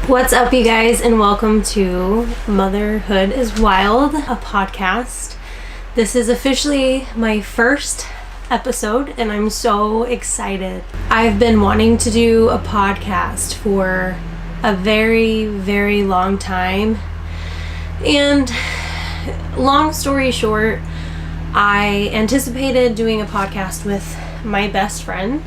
What's up, you guys, and welcome to Motherhood is Wild, a podcast. This is officially my first episode, and I'm so excited. I've been wanting to do a podcast for a very, very long time, and long story short, I anticipated doing a podcast with my best friend,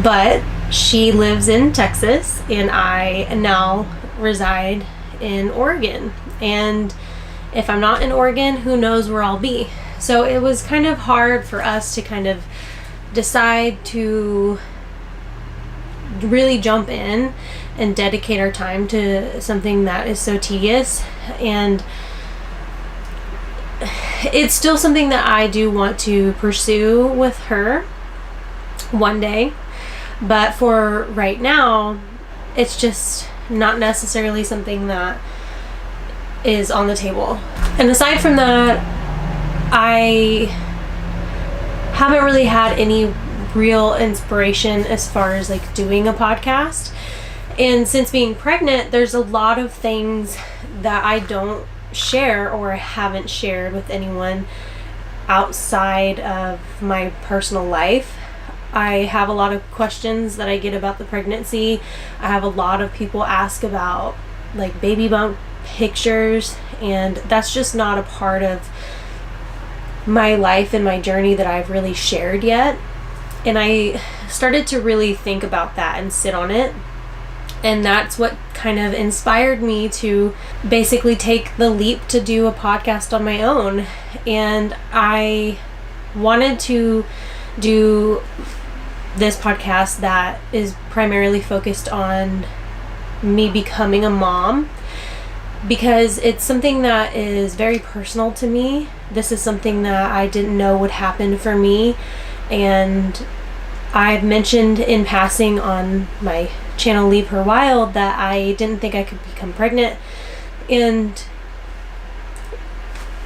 but she lives in Texas and I now reside in Oregon. And if I'm not in Oregon, who knows where I'll be. So it was kind of hard for us to kind of decide to really jump in and dedicate our time to something that is so tedious. And it's still something that I do want to pursue with her one day. But for right now, it's just not necessarily something that is on the table. And aside from that, I haven't really had any real inspiration as far as like doing a podcast. And since being pregnant, there's a lot of things that I don't share or haven't shared with anyone outside of my personal life. I have a lot of questions that I get about the pregnancy. I have a lot of people ask about like baby bump pictures, and that's just not a part of my life and my journey that I've really shared yet. And I started to really think about that and sit on it. And that's what kind of inspired me to basically take the leap to do a podcast on my own. And I wanted to do this podcast that is primarily focused on me becoming a mom, because it's something that is very personal to me. This is something that I didn't know would happen for me, and I've mentioned in passing on my channel Leave Her Wild that I didn't think I could become pregnant, and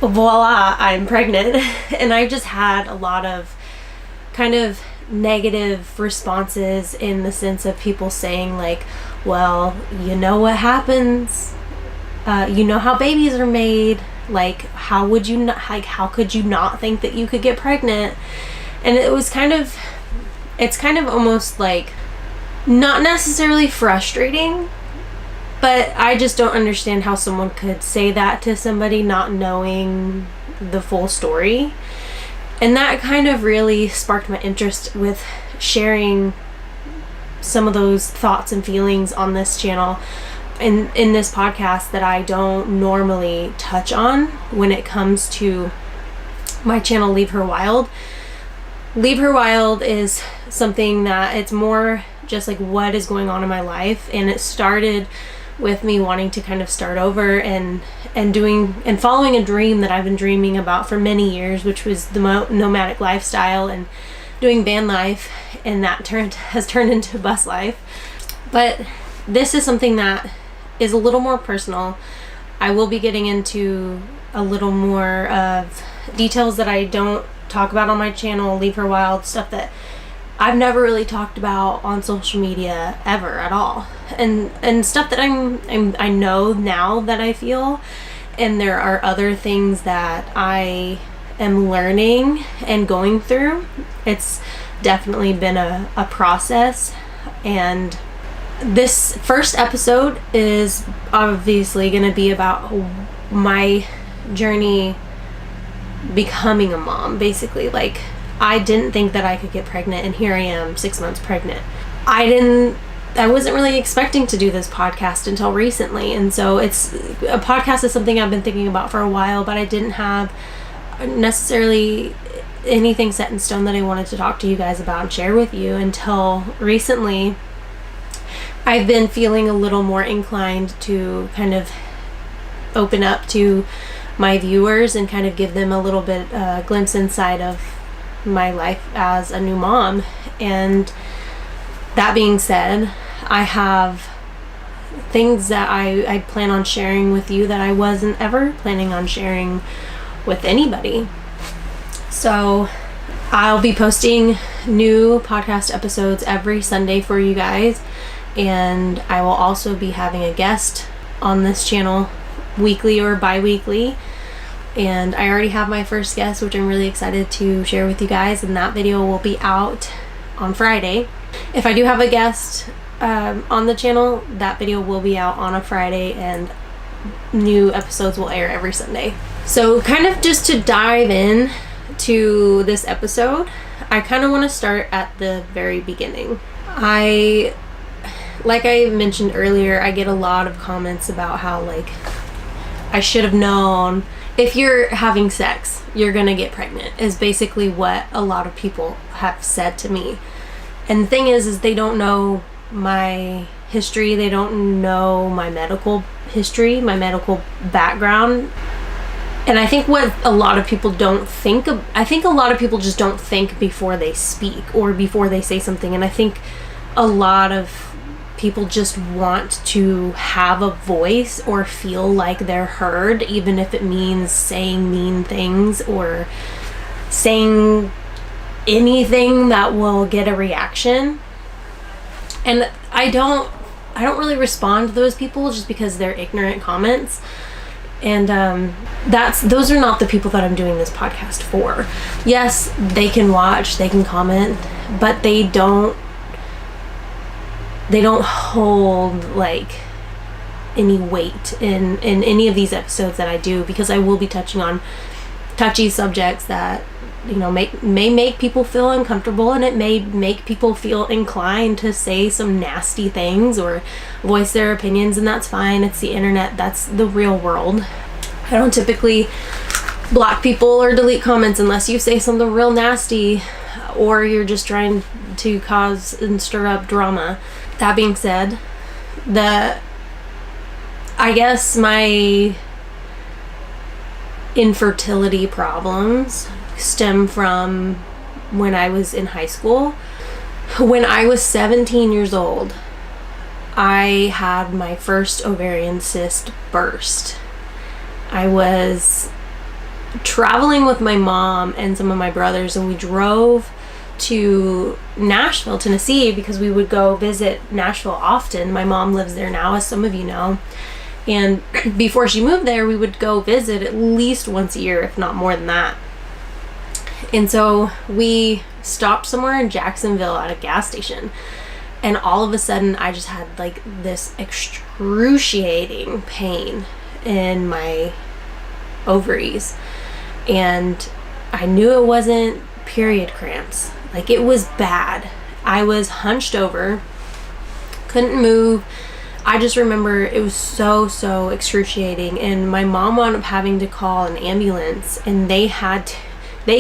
voila, I'm pregnant. And I've just had a lot of kind of negative responses in the sense of people saying like, well, you know what happens, you know how babies are made, like how could you not think that you could get pregnant? And it's kind of almost like not necessarily frustrating, but I just don't understand how someone could say that to somebody not knowing the full story. And that kind of really sparked my interest with sharing some of those thoughts and feelings on this channel and in this podcast that I don't normally touch on when it comes to my channel Leave Her Wild. Leave Her Wild is something that it's more just like what is going on in my life, and it started with me wanting to kind of start over and doing and following a dream that I've been dreaming about for many years, which was the nomadic lifestyle and doing van life, and that has turned into bus life. But this is something that is a little more personal. I will be getting into a little more of details that I don't talk about on my channel Leave Her Wild, stuff that I've never really talked about on social media ever at all, and stuff that I know now that I feel. And there are other things that I am learning and going through. It's definitely been a process, and this first episode is obviously going to be about my journey becoming a mom, basically. Like, I didn't think that I could get pregnant, and here I am 6 months pregnant. I wasn't really expecting to do this podcast until recently, and so a podcast is something I've been thinking about for a while, but I didn't have necessarily anything set in stone that I wanted to talk to you guys about and share with you until recently. I've been feeling a little more inclined to kind of open up to my viewers and kind of give them a little bit glimpse inside of my life as a new mom. And that being said, I have things that I plan on sharing with you that I wasn't ever planning on sharing with anybody. So I'll be posting new podcast episodes every Sunday for you guys, and I will also be having a guest on this channel weekly or bi-weekly. And I already have my first guest, which I'm really excited to share with you guys, and that video will be out on Friday. If I do have a guest on the channel, that video will be out on a Friday, and new episodes will air every Sunday. So kind of just to dive in to this episode, I kind of want to start at the very beginning. Like I mentioned earlier, I get a lot of comments about how, like, I should have known. If you're having sex, you're gonna get pregnant, is basically what a lot of people have said to me. And the thing is they don't know my history. They don't know my medical history, my medical background. And I think what a lot of people don't think of, I think a lot of people just don't think before they speak or before they say something. And I think a lot of people just want to have a voice or feel like they're heard, even if it means saying mean things or saying anything that will get a reaction. And I don't really respond to those people just because they're ignorant comments. And those are not the people that I'm doing this podcast for. Yes, they can watch, they can comment, but they don't hold like any weight in any of these episodes that I do, because I will be touching on touchy subjects that, you know, may make people feel uncomfortable, and it may make people feel inclined to say some nasty things or voice their opinions, and that's fine. It's the internet. That's the real world. I don't typically block people or delete comments unless you say something real nasty or you're just trying to cause and stir up drama. That being said, I guess my infertility problems stem from when I was in high school. When I was 17 years old, I had my first ovarian cyst burst. I was traveling with my mom and some of my brothers, and we drove to Nashville, Tennessee, because we would go visit Nashville often. My mom lives there now, as some of you know. And before she moved there, we would go visit at least once a year, if not more than that. And so we stopped somewhere in Jacksonville at a gas station. And all of a sudden, I just had like this excruciating pain in my ovaries. And I knew it wasn't period cramps. Like, it was bad. I was hunched over, couldn't move. I just remember it was so excruciating, and my mom wound up having to call an ambulance, and they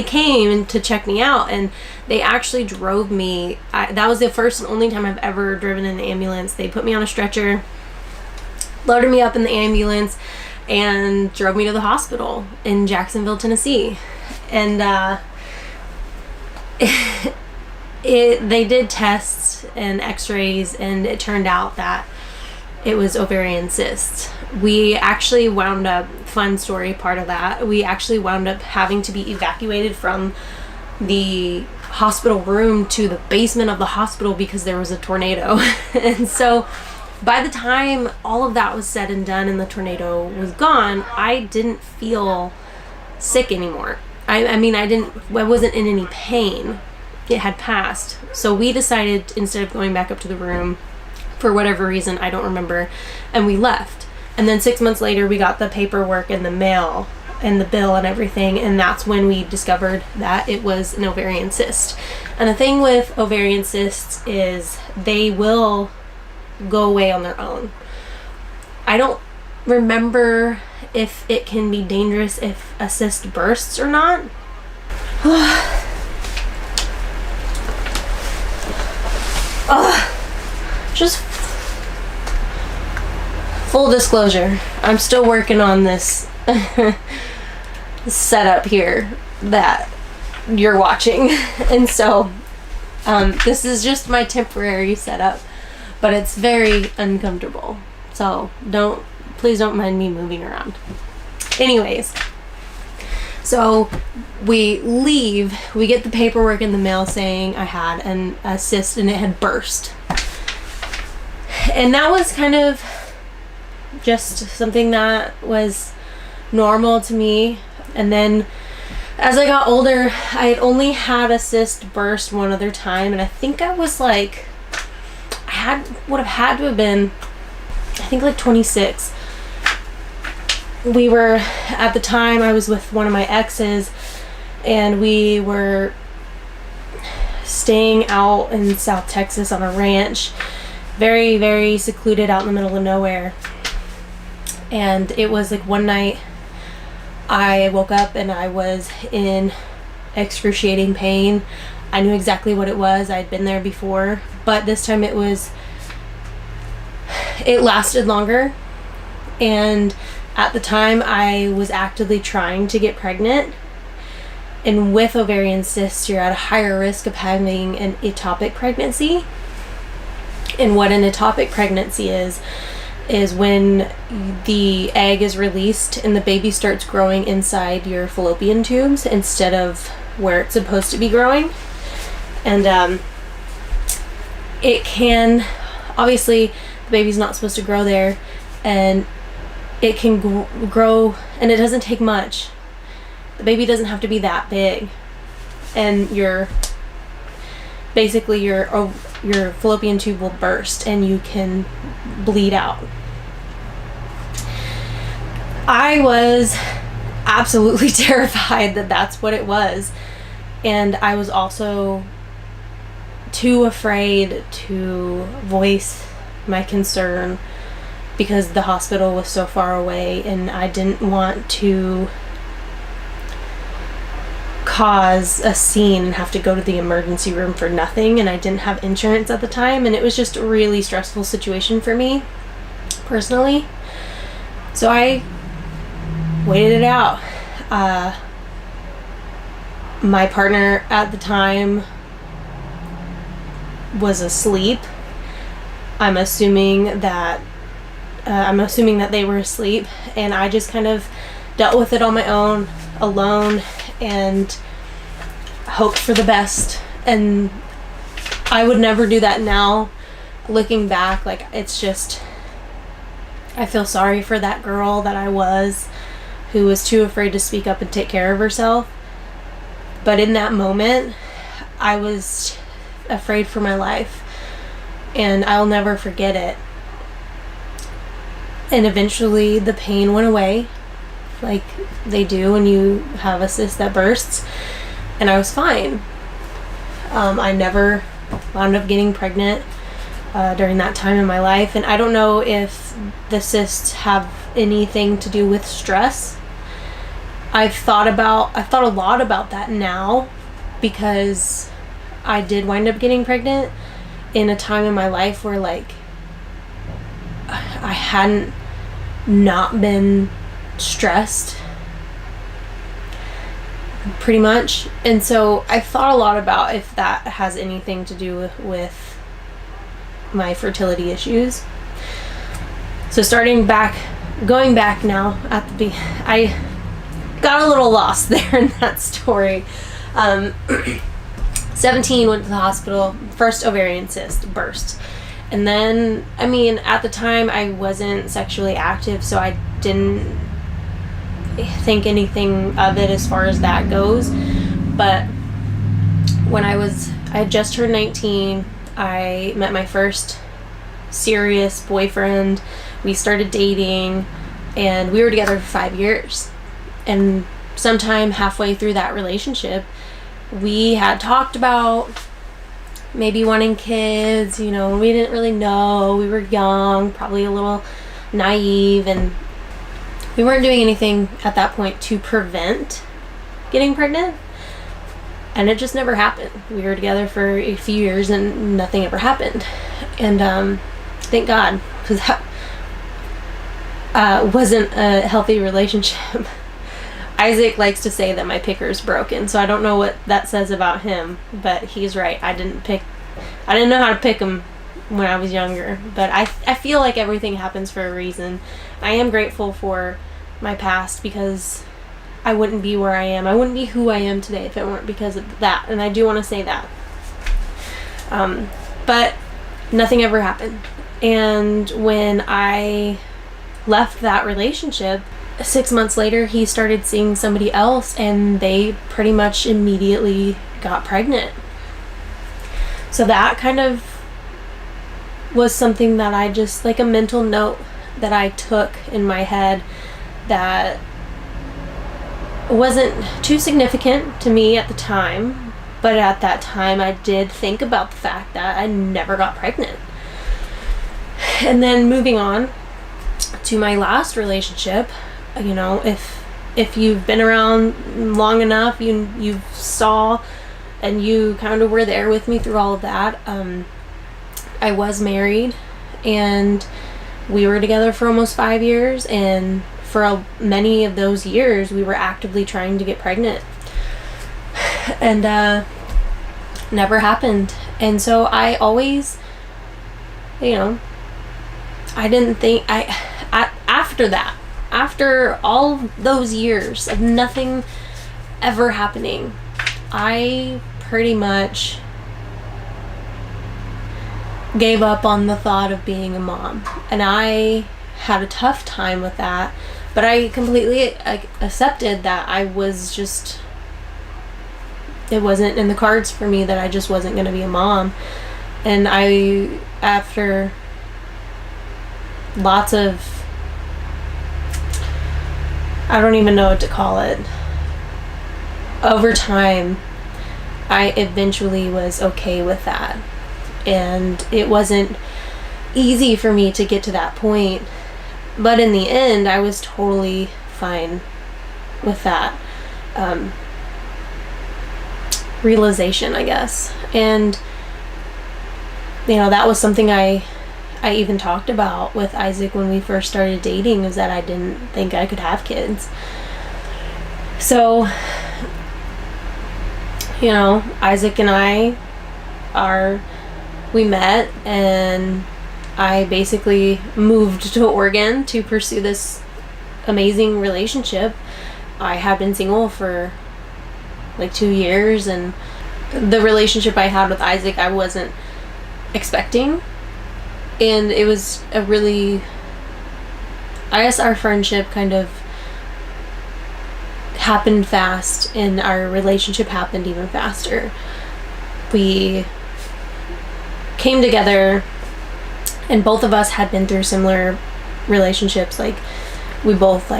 came to check me out, and they actually drove me. That was the first and only time I've ever driven in an ambulance. They put me on a stretcher, loaded me up in the ambulance, and drove me to the hospital in Jacksonville, Tennessee. And they did tests and x-rays, and it turned out that it was ovarian cysts. We actually wound up, fun story part of that, we actually wound up having to be evacuated from the hospital room to the basement of the hospital because there was a tornado. And so by the time all of that was said and done and the tornado was gone, I didn't feel sick anymore. I mean, I wasn't in any pain. It had passed. So we decided, instead of going back up to the room, for whatever reason, I don't remember, and we left. And then 6 months later, we got the paperwork in the mail and the bill and everything, and that's when we discovered that it was an ovarian cyst. And the thing with ovarian cysts is they will go away on their own. I don't remember if it can be dangerous if a cyst bursts or not. Just full disclosure, I'm still working on this setup here that you're watching, and so this is just my temporary setup, but it's very uncomfortable, so please don't mind me moving around. Anyways, so we leave, we get the paperwork in the mail saying I had a cyst and it had burst. And that was kind of just something that was normal to me. And then as I got older, I had only had a cyst burst one other time, and I think I was like, would have had to have been, I think like 26. We were, at the time, I was with one of my exes, and we were staying out in South Texas on a ranch, very, very secluded out in the middle of nowhere. And it was like one night I woke up and I was in excruciating pain. I knew exactly what it was. I'd been there before, but this time it lasted longer. And at the time I was actively trying to get pregnant. And with ovarian cysts, you're at a higher risk of having an ectopic pregnancy. And what an ectopic pregnancy is when the egg is released and the baby starts growing inside your fallopian tubes instead of where it's supposed to be growing. And it can, obviously the baby's not supposed to grow there, and it can grow, and it doesn't take much. The baby doesn't have to be that big, and your fallopian tube will burst and you can bleed out. I was absolutely terrified that that's what it was, and I was also too afraid to voice my concern because the hospital was so far away, and I didn't want to cause a scene and have to go to the emergency room for nothing. And I didn't have insurance at the time, and it was just a really stressful situation for me personally. So I waited it out. My partner at the time was asleep. I'm assuming that they were asleep, and I just kind of dealt with it on my own, alone, and hoped for the best. And I would never do that now. Looking back, like, it's just, I feel sorry for that girl that I was, who was too afraid to speak up and take care of herself. But in that moment, I was afraid for my life, and I'll never forget it. And eventually the pain went away, like they do when you have a cyst that bursts, and I was fine. I never wound up getting pregnant during that time in my life, and I don't know if the cysts have anything to do with stress. I've thought a lot about that now, because I did wind up getting pregnant in a time in my life where, like, I hadn't not been stressed, pretty much. And so I thought a lot about if that has anything to do with my fertility issues. So going back now, I got a little lost there in that story. 17, went to the hospital, first ovarian cyst burst. And then, I mean, at the time I wasn't sexually active, so I didn't think anything of it as far as that goes. But when I had just turned 19, I met my first serious boyfriend. We started dating, and we were together for 5 years. And sometime halfway through that relationship, we had talked about maybe wanting kids. You know, we didn't really know. We were young, probably a little naive, and we weren't doing anything at that point to prevent getting pregnant. And it just never happened. We were together for a few years and nothing ever happened. And thank God, because that wasn't a healthy relationship. Isaac likes to say that my picker's broken, so I don't know what that says about him, but he's right. I didn't know how to pick him when I was younger, but I feel like everything happens for a reason. I am grateful for my past, because I wouldn't be where I am. I wouldn't be who I am today if it weren't because of that, and I do want to say that. But nothing ever happened. And when I left that relationship, 6 months later, he started seeing somebody else, and they pretty much immediately got pregnant. So that kind of was something that I just, like a mental note that I took in my head that wasn't too significant to me at the time, but at that time I did think about the fact that I never got pregnant. And then moving on to my last relationship, you know, if you've been around long enough, you saw and you kind of were there with me through all of that. I was married, and we were together for almost 5 years, and for many of those years we were actively trying to get pregnant, and never happened. And so I always, you know, I didn't think after all those years of nothing ever happening, I pretty much gave up on the thought of being a mom. And I had a tough time with that, but I completely accepted that it wasn't in the cards for me, that I just wasn't going to be a mom. And after lots of, I don't even know what to call it, over time, I eventually was okay with that. And it wasn't easy for me to get to that point, but in the end I was totally fine with that realization, I guess. And you know, that was something I even talked about with Isaac when we first started dating, is that I didn't think I could have kids. So, you know, Isaac and we met, and I basically moved to Oregon to pursue this amazing relationship. I had been single for like 2 years, and the relationship I had with Isaac I wasn't expecting. And it was I guess our friendship kind of happened fast, and our relationship happened even faster. We came together, and both of us had been through similar relationships. Like, we both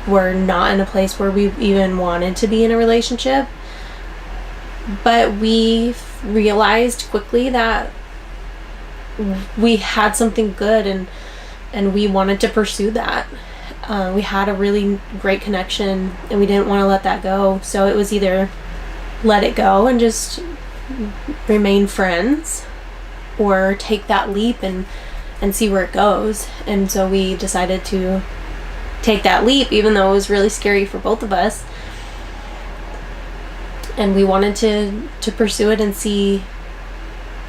were not in a place where we even wanted to be in a relationship, but we realized quickly that we had something good, and we wanted to pursue that. We had a really great connection, and we didn't want to let that go. So it was either let it go and just remain friends, or take that leap and see where it goes. And so we decided to take that leap, even though it was really scary for both of us. And we wanted to pursue it and see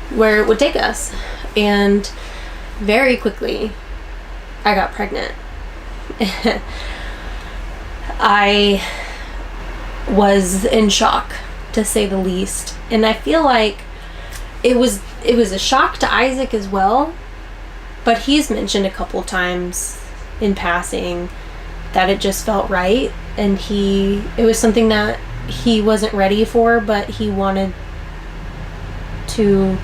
where it would take us. And very quickly, I got pregnant. I was in shock, to say the least. And I feel like it was a shock to Isaac as well, but he's mentioned a couple times in passing that it just felt right, and it was something that he wasn't ready for, but he wanted to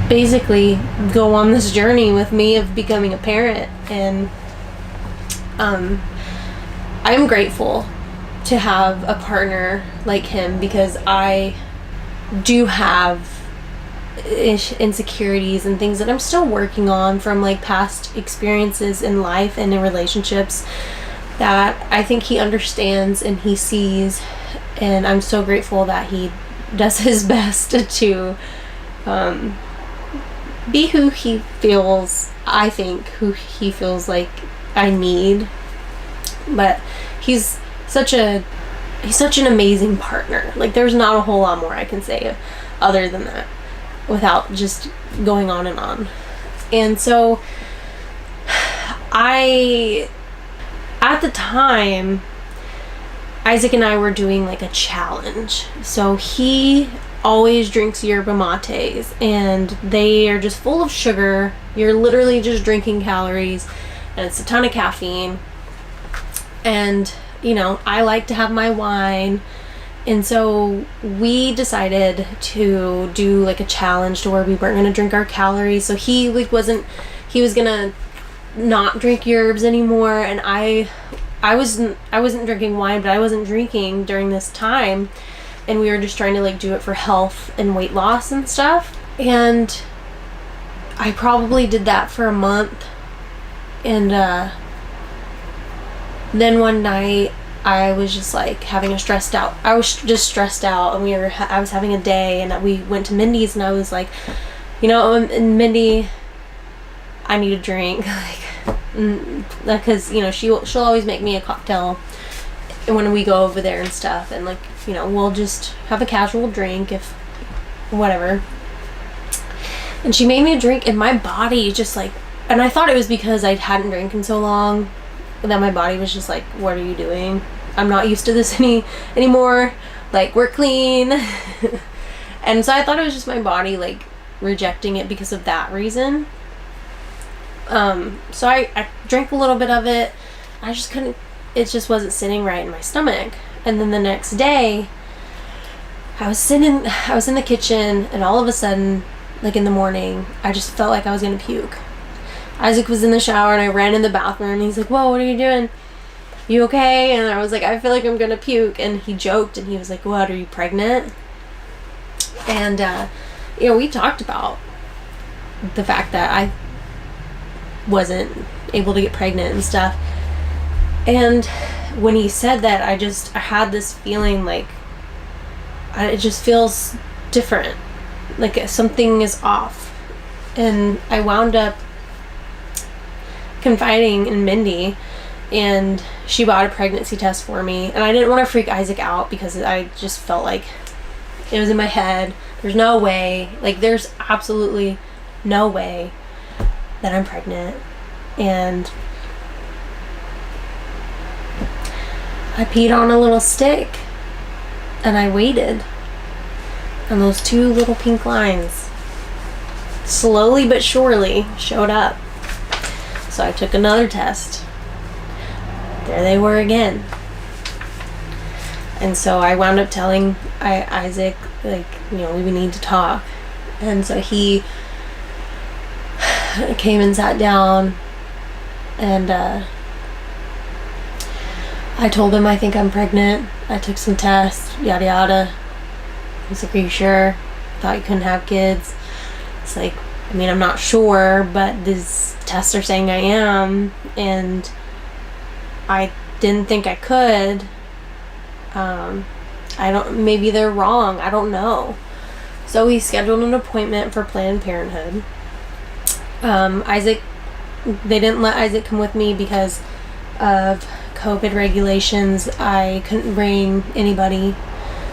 basically go on this journey with me of becoming a parent. And I'm grateful to have a partner like him, because I do have insecurities and things that I'm still working on from past experiences in life and in relationships, that I think he understands and he sees. And I'm so grateful that he does his best to be who he feels like I need. But he's such an amazing partner. There's not a whole lot more I can say other than that, without just going on and on. And so at the time, Isaac and I were doing a challenge. So he always drinks yerba mates, and they are just full of sugar. You're literally just drinking calories, and it's a ton of caffeine. And, you know, I like to have my wine. And so we decided to do like a challenge to where we weren't going to drink our calories. So he like he was going to not drink yerbs anymore. And I wasn't drinking wine, but I wasn't drinking during this time. And we were just trying to like do it for health and weight loss and stuff. And I probably did that for a month. And then one night I was just like I was just stressed out, and I was having a day, and we went to Mindy's, and I was like, you know, and Mindy, I need a drink, like, because, you know, she'll always make me a cocktail when we go over there and stuff, and like, you know, we'll just have a casual drink if whatever. And she made me a drink, and my body just like, and I thought it was because I hadn't drank in so long that my body was just like, what are you doing? I'm not used to this anymore. Like, we're clean. And so I thought it was just my body like rejecting it because of that reason. So I drank a little bit of it. I just couldn't, it just wasn't sitting right in my stomach. And then the next day I was in the kitchen, and all of a sudden, like in the morning, I just felt like I was gonna puke. Isaac was in the shower, and I ran in the bathroom, and he's like, whoa, what are you doing? You okay? And I was like, I feel like I'm gonna puke. And he joked, and he was like, what, are you pregnant? And you know, we talked about the fact that I wasn't able to get pregnant and stuff. And when he said that, I had this feeling like it just feels different, like something is off. And I wound up confiding in Mindy, and she bought a pregnancy test for me. And I didn't want to freak Isaac out because I just felt like it was in my head. There's no way, like there's absolutely no way that I'm pregnant. And I peed on a little stick, and I waited, and those 2 little pink lines slowly but surely showed up. So I took another test. There they were again. And so I wound up telling Isaac, like, you know, we need to talk. And so he came and sat down, and I told him, I think I'm pregnant. I took some tests, yada yada. He's like, are you sure? Thought you couldn't have kids. It's like, I mean, I'm not sure, but these tests are saying I am, and I didn't think I could. Maybe they're wrong. I don't know. So we scheduled an appointment for Planned Parenthood. They didn't let Isaac come with me because of COVID regulations. I couldn't bring anybody.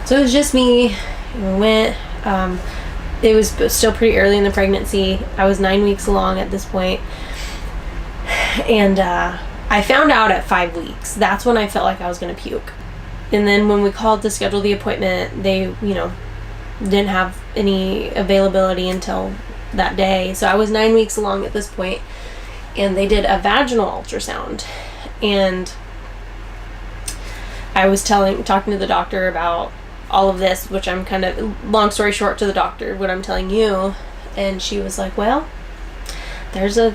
So it was just me. We went. It was still pretty early in the pregnancy. I was 9 weeks along at this point. And I found out at 5 weeks. That's when I felt like I was going to puke. And then when we called to schedule the appointment, they, you know, didn't have any availability until that day. So I was 9 weeks along at this point, and they did a vaginal ultrasound. And I was talking to the doctor about all of this, which I'm kind of, long story short to the doctor, what I'm telling you. And she was like, well, there's a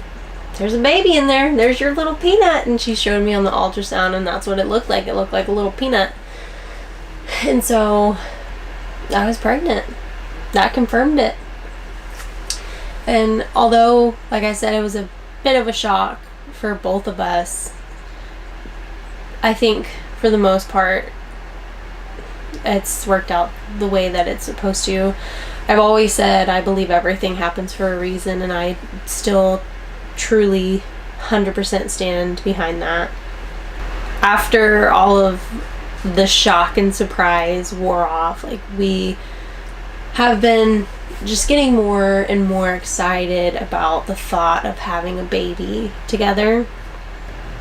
baby in there. There's your little peanut. And she showed me on the ultrasound, and that's what it looked like. It looked like a little peanut. And so I was pregnant. That confirmed it. And although, like I said, it was a bit of a shock for both of us, I think for the most part it's worked out the way that it's supposed to. I've always said I believe everything happens for a reason, and I still truly 100% stand behind that. After all of the shock and surprise wore off, like, we have been just getting more and more excited about the thought of having a baby together.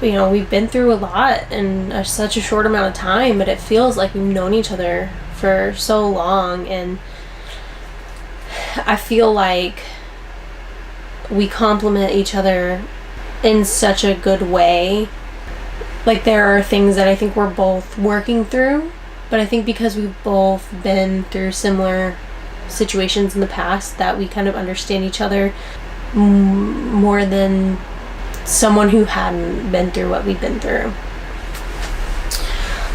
You know, we've been through a lot in such a short amount of time, but it feels like we've known each other for so long. And I feel like we complement each other in such a good way. Like, there are things that I think we're both working through, but I think because we've both been through similar situations in the past, that we kind of understand each other more than someone who hadn't been through what we've been through.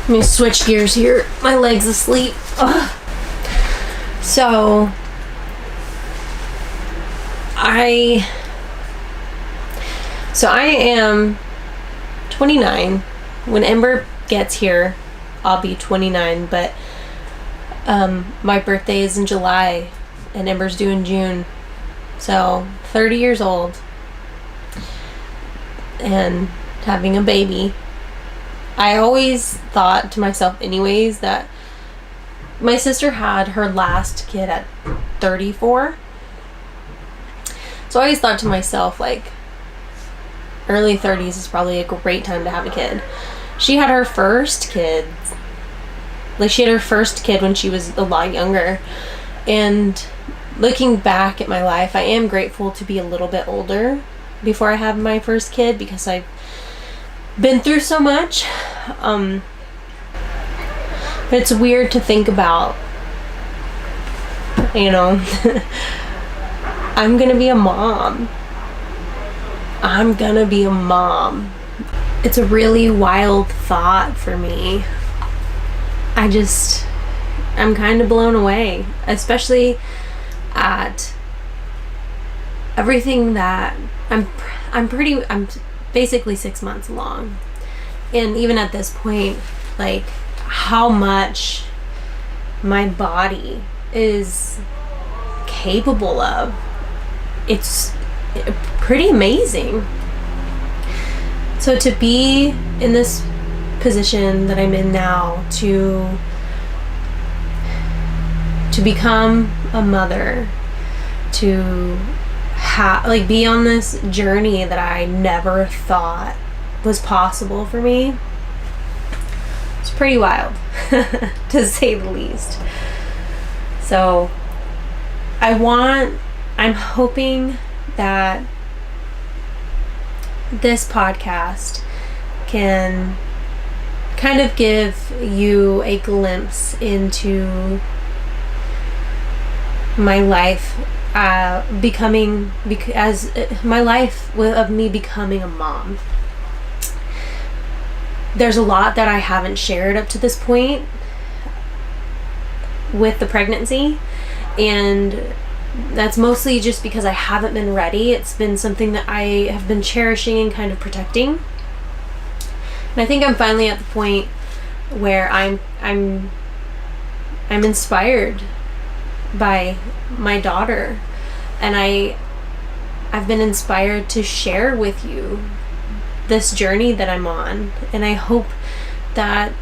Let me switch gears here. My leg's asleep. Ugh. So I am 29. When Ember gets here, I'll be 29, but my birthday is in July and Ember's due in June. So 30 years old and having a baby. I always thought to myself anyways that my sister had her last kid at 34. So I always thought to myself, like, early 30s is probably a great time to have a kid. She had her first kid. Like, she had her first kid when she was a lot younger. And looking back at my life, I am grateful to be a little bit older before I have my first kid, because I've been through so much. But it's weird to think about, you know. I'm gonna be a mom. It's a really wild thought for me. I'm kind of blown away, especially at everything that I'm basically 6 months along. And even at this point, like, how much my body is capable of, it's pretty amazing. So to be in this position that I'm in now, to become a mother, to be on this journey that I never thought was possible for me, it's pretty wild to say the least. So I'm hoping that this podcast can kind of give you a glimpse into my life my life of me becoming a mom. There's a lot that I haven't shared up to this point with the pregnancy, and that's mostly just because I haven't been ready. It's been something that I have been cherishing and kind of protecting. And I think I'm finally at the point where I'm inspired by my daughter, and I've been inspired to share with you this journey that I'm on. And I hope that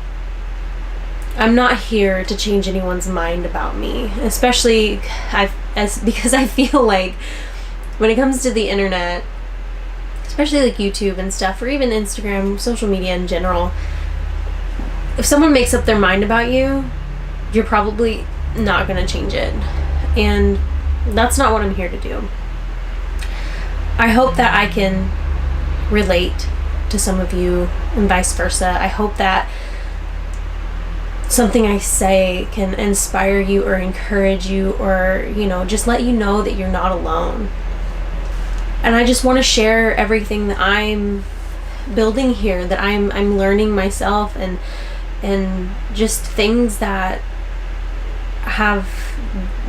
I'm not here to change anyone's mind about me, especially because I feel like when it comes to the internet, especially like YouTube and stuff, or even Instagram, social media in general, if someone makes up their mind about you, you're probably not going to change it. And that's not what I'm here to do. I hope that I can relate to some of you and vice versa. I hope that something I say can inspire you or encourage you, or, you know, just let you know that you're not alone. And I just want to share everything that I'm building here, that I'm learning myself, and just things that have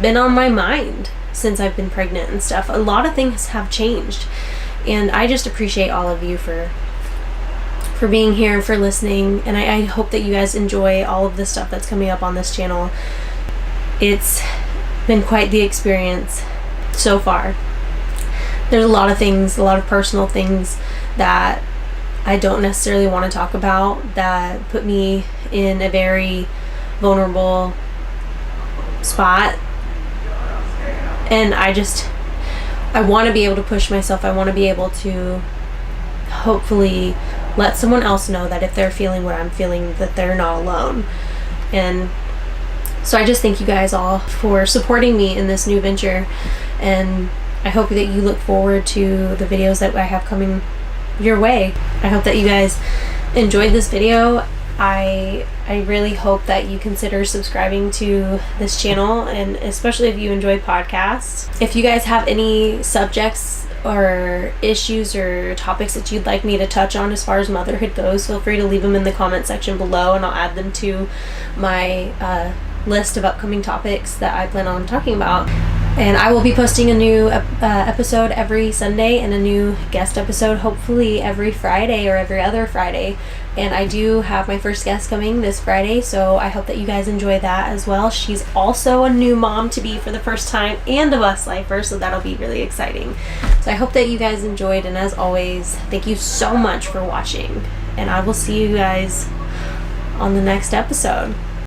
been on my mind since I've been pregnant and stuff. A lot of things have changed, and I just appreciate all of you for being here, for listening, and I hope that you guys enjoy all of the stuff that's coming up on this channel. It's been quite the experience so far. There's a lot of things, a lot of personal things that I don't necessarily want to talk about, that put me in a very vulnerable spot. And I want to be able to push myself. I want to be able to hopefully let someone else know that if they're feeling what I'm feeling, that they're not alone. And So I just thank you guys all for supporting me in this new venture, and I hope that you look forward to the videos that I have coming your way. I hope that you guys enjoyed this video. I really hope that you consider subscribing to this channel, and especially if you enjoy podcasts. If you guys have any subjects or issues or topics that you'd like me to touch on as far as motherhood goes, feel free to leave them in the comment section below, and I'll add them to my list of upcoming topics that I plan on talking about. And I will be posting a new episode every Sunday and a new guest episode hopefully every Friday or every other Friday. And I do have my first guest coming this Friday, so I hope that you guys enjoy that as well. She's also a new mom to be for the first time and a bus lifer, so that'll be really exciting. So I hope that you guys enjoyed, and as always, thank you so much for watching, and I will see you guys on the next episode.